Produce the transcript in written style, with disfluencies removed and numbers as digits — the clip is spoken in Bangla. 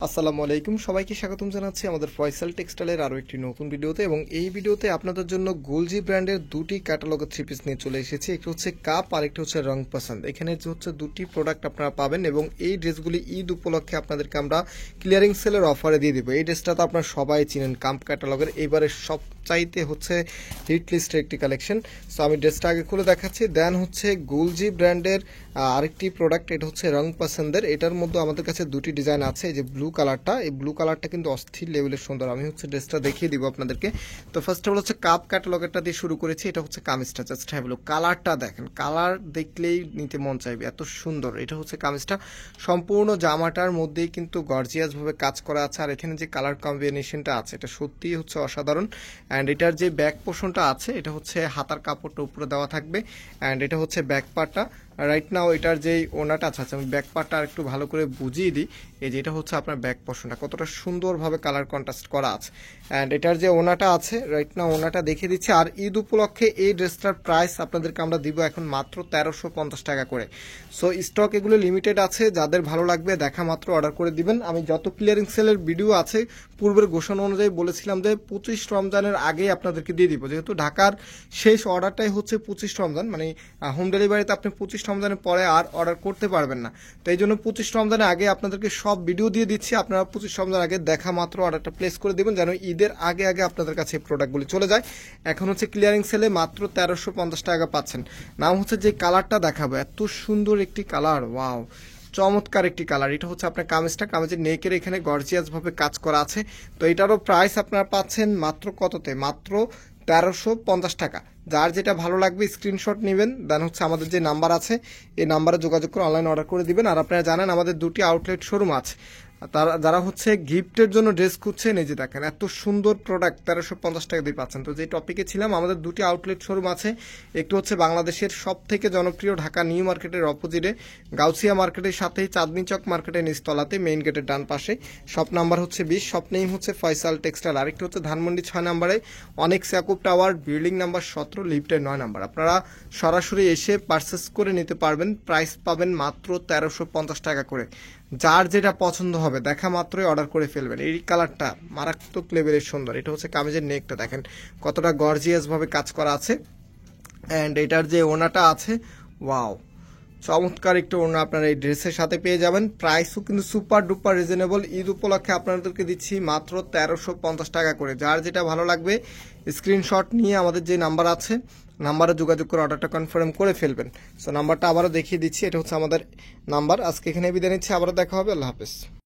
আসসালামু আলাইকুম, সবাইকে স্বাগতম জানাচ্ছি আমাদের ফয়সাল টেক্সটাইলের আরও একটি নতুন ভিডিওতে। এবং এই ভিডিওতে আপনাদের জন্য গুলজি ব্র্যান্ডের দুটি ক্যাটালগের থ্রি পিস নিয়ে চলে এসেছি। একটি হচ্ছে কাপ আর একটি হচ্ছে রং পছন্দ। এখানে যে হচ্ছে দুটি প্রোডাক্ট আপনারা পাবেন এবং এই ড্রেসগুলি ঈদ উপলক্ষে আপনাদেরকে আমরা ক্লিয়ারিং সেলের অফারে দিয়ে দেবো। এই ড্রেসটা তো আপনারা সবাই চিনেন, কাপ ক্যাটালগের এবারে সবচাইতে হচ্ছে হিট লিস্টের একটি কালেকশন। সো আমি ড্রেসটা আগে খুলে দেখাচ্ছি। দেন হচ্ছে গুলজি ব্র্যান্ডের আরেকটি প্রোডাক্ট, এটা হচ্ছে রং পছন্দের। এটার মধ্যে আমাদের কাছে দুটি ডিজাইন আছে। এই যে ব্লু কালারটা, এই ব্লু কালারটা কিন্তু অস্থির লেভেলের সুন্দর। আমি হচ্ছে ড্রেসটা দেখিয়ে দিব আপনাদেরকে। তো ফার্স্ট অফ অল হচ্ছে কাপ ক্যাটালগেরটা দিয়ে শুরু করেছি। এটা হচ্ছে কামিজটা, জাস্ট হ্যাভ লুক। কালারটা দেখেন, কালার দেখলেই নিতে মন চাইবে, এত সুন্দর। এটা হচ্ছে কামিজটা, সম্পূর্ণ জামাটার মধ্যেই কিন্তু গর্জিয়াস ভাবে কাজ করা আছে। আর এখানে যে কালার কম্বিনেশনটা আছে এটা সত্যিই হচ্ছে অসাধারণ। অ্যান্ড এটার যে ব্যাক পোর্শনটা আছে এটা হচ্ছে হাতার কাপড়টা উপরে দেওয়া থাকবে। অ্যান্ড এটা হচ্ছে ব্যাক পার্টটা। রাইট নাও এটার যেই ওনাটা আছে, আমি ব্যাক পার্টটা আর একটু ভালো করে বুঝিয়ে দিই। এই যে এটা হচ্ছে আপনার ব্যাক পোর্শনটা, কতটা সুন্দরভাবে কালার কন্ট্রাস্ট করা আছে। অ্যান্ড এটার যে ওনাটা আছে, রাইট নাও ওনাটা দেখিয়ে দিচ্ছি। আর ঈদ উপলক্ষে এই ড্রেসটার প্রাইস আপনাদেরকে আমরা দিব এখন মাত্র 1350 টাকা করে। সো স্টক এগুলো লিমিটেড আছে, যাদের ভালো লাগবে দেখা মাত্র অর্ডার করে দিবেন। আমি যত ক্লিয়ারিং সেলের ভিডিও আছে পূর্বের ঘোষণা অনুযায়ী বলেছিলাম যে 25 রমজানের আগেই আপনাদেরকে দিয়ে দিব, যেহেতু ঢাকার শেষ অর্ডারটাই হচ্ছে 25 রমজান, মানে হোম ডেলিভারিতে আপনি 25 রমজানের পরে আর অর্ডার করতে পারবেন না। তো এই জন্য 25 রমজানের আগে আপনাদেরকে সব ভিডিও দিয়ে দিচ্ছি। আপনারা 25 রমজান আগে দেখা মাত্র অর্ডারটা প্লেস করে দেবেন, যেন ঈদের আগে আগে আপনাদের কাছে এই প্রোডাক্টগুলি চলে যায়। এখন হচ্ছে ক্লিয়ারিং সেলে মাত্র 1350 টাকা পাচ্ছেন। নাম হচ্ছে যে কালারটা দেখাবো, এত সুন্দর একটি কালার, ওয়াও, চমৎকার একটি কালার। এটা হচ্ছে আপনার কামিজটা, কামিজের নেকের এখানে গর্জিয়াস ভাবে কাজ করা আছে। তো এটারও প্রাইস আপনারা পাচ্ছেন মাত্র কততে, মাত্র 1350 টাকা। যার যেটা ভালো লাগবে স্ক্রিনশট নেবেন, দেন হচ্ছে আমাদের যে নাম্বার আছে এই নাম্বারে যোগাযোগ করে অনলাইন অর্ডার করে দিবেন। আর আপনারা জানেন আমাদের দুটি আউটলেট শোরুম আছে। তারা যারা হচ্ছে গিফটের জন্য ড্রেস খুঁজছেন, এই যে দেখেন এত সুন্দর প্রোডাক্ট 1350 টাকা দিয়ে পাচ্ছেন। তো যে টপিকে ছিলাম, আমাদের দুটি আউটলেট শোরুম আছে। একটু হচ্ছে বাংলাদেশের সব থেকে জনপ্রিয় ঢাকা নিউ মার্কেটের অপোজিটে গাউসিয়া মার্কেটের সাথেই চাঁদনি চক মার্কেটের নিচতলাতে মেইন গেটের ডান পাশে। শপ নাম্বার হচ্ছে 20, শপ নেম হচ্ছে ফয়সাল টেক্সটাইল। আরেকটি হচ্ছে ধানমন্ডি 6 নম্বরে অনেক্স ইয়াকুব টাওয়ার, বিল্ডিং নাম্বার 17, লিফটের 9 নাম্বার। আপনারা সরাসরি এসে পারচেস করে নিতে পারবেন। প্রাইস পাবেন মাত্র 1350 টাকা করে। যার যেটা পছন্দ হবে দেখা মাত্রই অর্ডার করে ফেলবেন। এই কালারটা মারাত্মক লেভেলের সুন্দর। এটা হচ্ছে কামিজের নেকটা দেখেন কতটা গর্জিয়াস ভাবে কাজ করা আছে। অ্যান্ড এটার যে ওনাটা আছে, ওয়াও, চমৎকার একটু ওনা আপনারা এই ড্রেসের সাথে পেয়ে যাবেন। প্রাইসও কিন্তু সুপার ডুপার রিজনেবল। ঈদ উপলক্ষে আপনাদেরকে দিচ্ছি মাত্র 1350 টাকা করে। যার যেটা ভালো লাগবে স্ক্রিনশট নিয়ে আমাদের যে নাম্বার আছে নাম্বারে যোগাযোগ করে অর্ডারটা কনফার্ম করে ফেলবেন। সো নাম্বারটা আবারও দেখিয়ে দিচ্ছি, এটা হচ্ছে আমাদের নাম্বার। আজকে এখানে বিদায় নিচ্ছি, আবারও দেখা হবে। আল্লাহ হাফেজ।